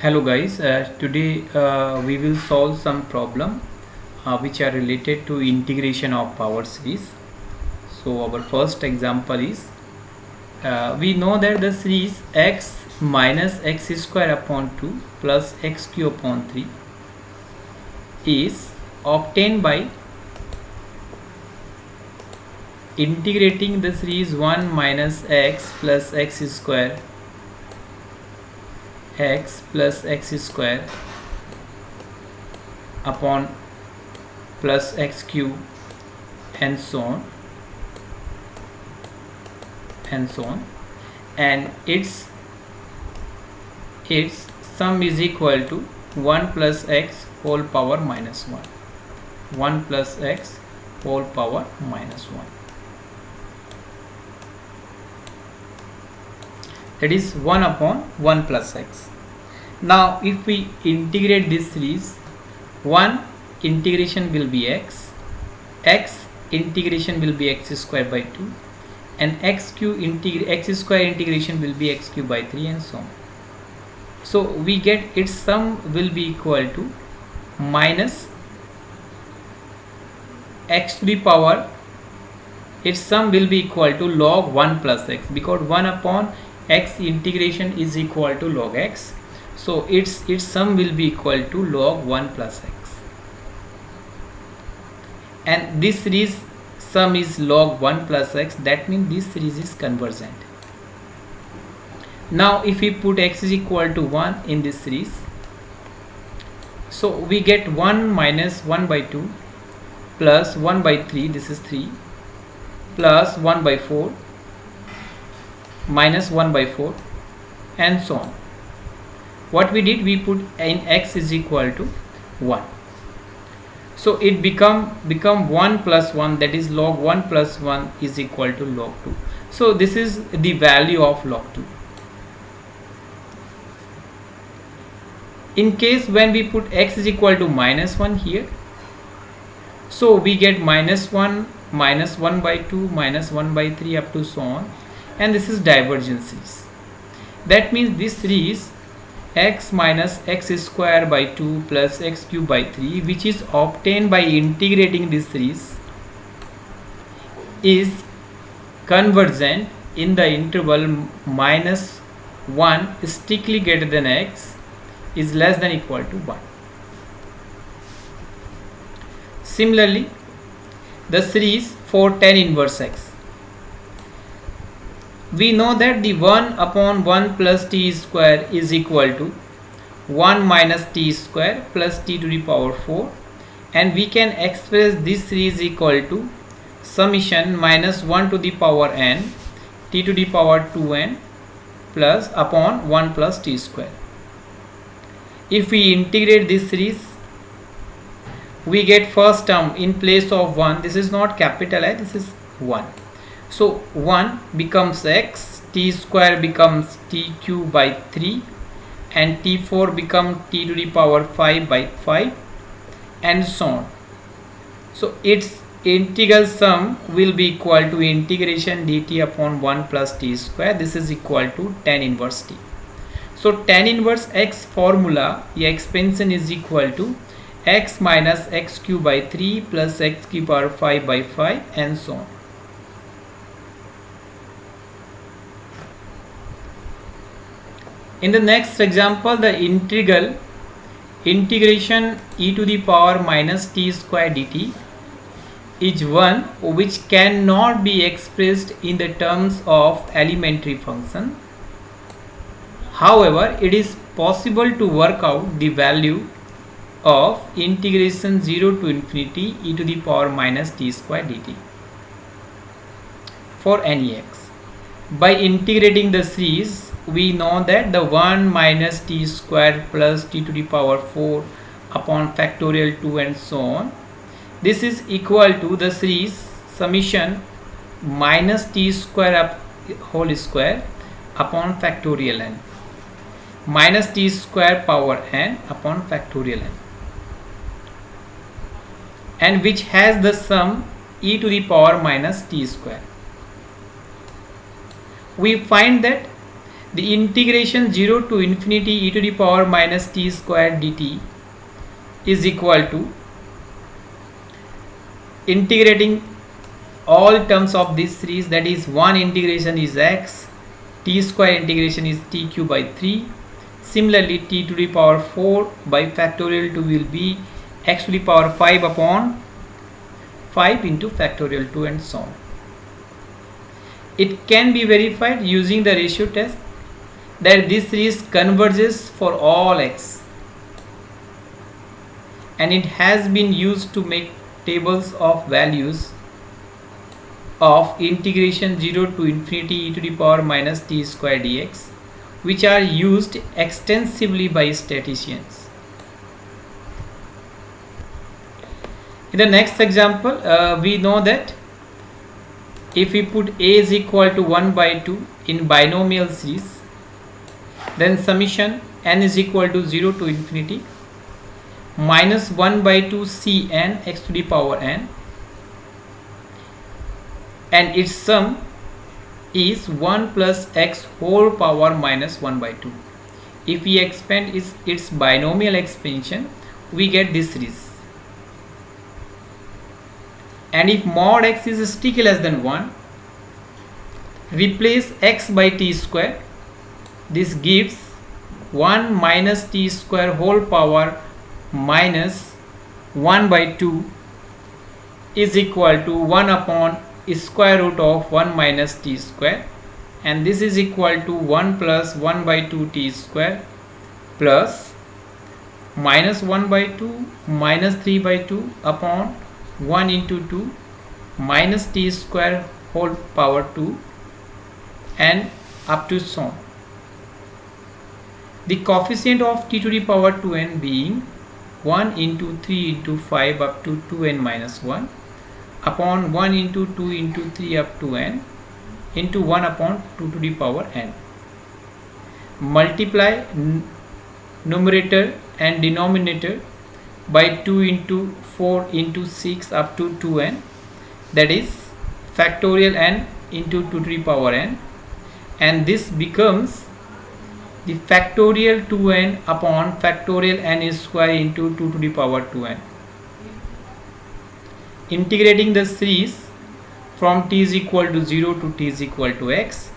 Hello guys, today we will solve some problem which are related to integration of power series. So our first example is we know that the series x minus x square upon 2 plus x cube upon 3 is obtained by integrating the series 1 minus x plus x square x plus x square upon plus x cube and so on and its sum is equal to 1 plus x whole power minus 1 plus x whole power minus 1, that is 1 upon 1 plus x. Now if we integrate this series, 1 integration will be x integration will be x square by 2, and x square integration will be x cube by 3, and so on. So we get its sum will be equal to minus x to the power, its sum will be equal to log 1 plus x, because 1 upon x integration is equal to log x, so its sum will be equal to log 1 plus x, and this series sum is log 1 plus x. That means this series is convergent. Now if we put x is equal to 1 in this series, so we get 1 minus 1 by 2 plus 1 by 3, this is 3, plus 1 by 4 minus 1 by 4, and so on. What we did, we put in x is equal to 1, so it become 1 plus 1, that is log 1 plus 1 is equal to log 2. So this is the value of log 2. In case when we put x is equal to minus 1 here, so we get minus 1 by 2 minus 1 by 3 up to so on, and this is divergent series. That means this series x minus x square by 2 plus x cube by 3, which is obtained by integrating this series, is convergent in the interval minus 1 strictly greater than x is less than equal to 1. Similarly, the series for tan inverse x, we know that the 1 upon 1 plus t square is equal to 1 minus t square plus t to the power 4, and we can express this series equal to summation minus 1 to the power n t to the power 2n plus upon 1 plus t square. If we integrate this series, we get first term in place of 1, this is not capital I, this is 1. So 1 becomes x, t square becomes t cube by 3, and t4 becomes t to the power 5 by 5, and so on. So its integral sum will be equal to integration dt upon 1 plus t square, this is equal to tan inverse t. So tan inverse x formula, the expansion is equal to x minus x cube by 3 plus x cube power 5 by 5, and so on. In the next example, the integration e to the power minus t square dt is one which cannot be expressed in the terms of elementary function. However, it is possible to work out the value of integration 0 to infinity e to the power minus t square dt for any x. By integrating the series, we know that the 1 minus t square plus t to the power 4 upon factorial 2 and so on, this is equal to the series summation minus t square up whole square upon factorial n minus t square power n upon factorial n, and which has the sum e to the power minus t square. We find that the integration 0 to infinity e to the power minus t square dt is equal to integrating all terms of this series, that is 1 integration is x, t square integration is t cube by 3. Similarly, t to the power 4 by factorial 2 will be x to the power 5 upon 5 into factorial 2 and so on. It can be verified using the ratio test that this series converges for all x, and it has been used to make tables of values of integration 0 to infinity e to the power minus t square dx, which are used extensively by statisticians. In the next example, we know that if we put a is equal to 1 by 2 in binomial series, then summation n is equal to 0 to infinity minus 1 by 2 cn x to the power n, and its sum is 1 plus x whole power minus 1 by 2. If we expand its binomial expansion, we get this series. And if mod x is sticky less than 1, replace x by t square. This gives 1 minus t square whole power minus 1 by 2 is equal to 1 upon square root of 1 minus t square, and this is equal to 1 plus 1 by 2 t square plus minus 1 by 2 minus 3 by 2 upon 1 into 2 minus t square whole power 2 and up to so on. The coefficient of t to the power 2n being 1 into 3 into 5 up to 2n minus 1 upon 1 into 2 into 3 up to n into 1 upon 2 to the power n. Multiply numerator and denominator by 2 into 4 into 6 up to 2n, that is factorial n into 2 to the power n, and this becomes the factorial 2n upon factorial n square into 2 to the power 2n. Integrating the series from t is equal to 0 to t is equal to x,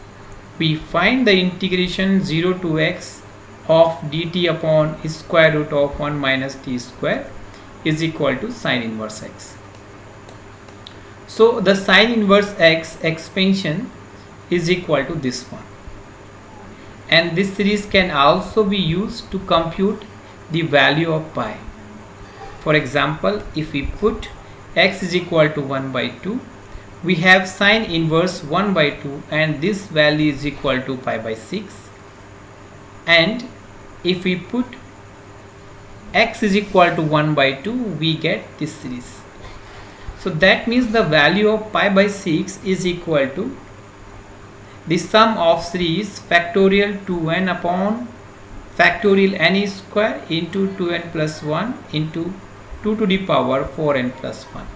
we find the integration 0 to x of dt upon square root of 1 minus t square is equal to sine inverse x. So the sine inverse x expansion is equal to this one, and this series can also be used to compute the value of pi. For example, if we put x is equal to 1 by 2, we have sine inverse 1 by 2, and this value is equal to pi by 6. And if we put x is equal to 1 by 2, we get this series. So that means the value of pi by 6 is equal to the sum of series factorial 2n upon factorial n square into 2n plus 1 into 2 to the power 4n plus 1.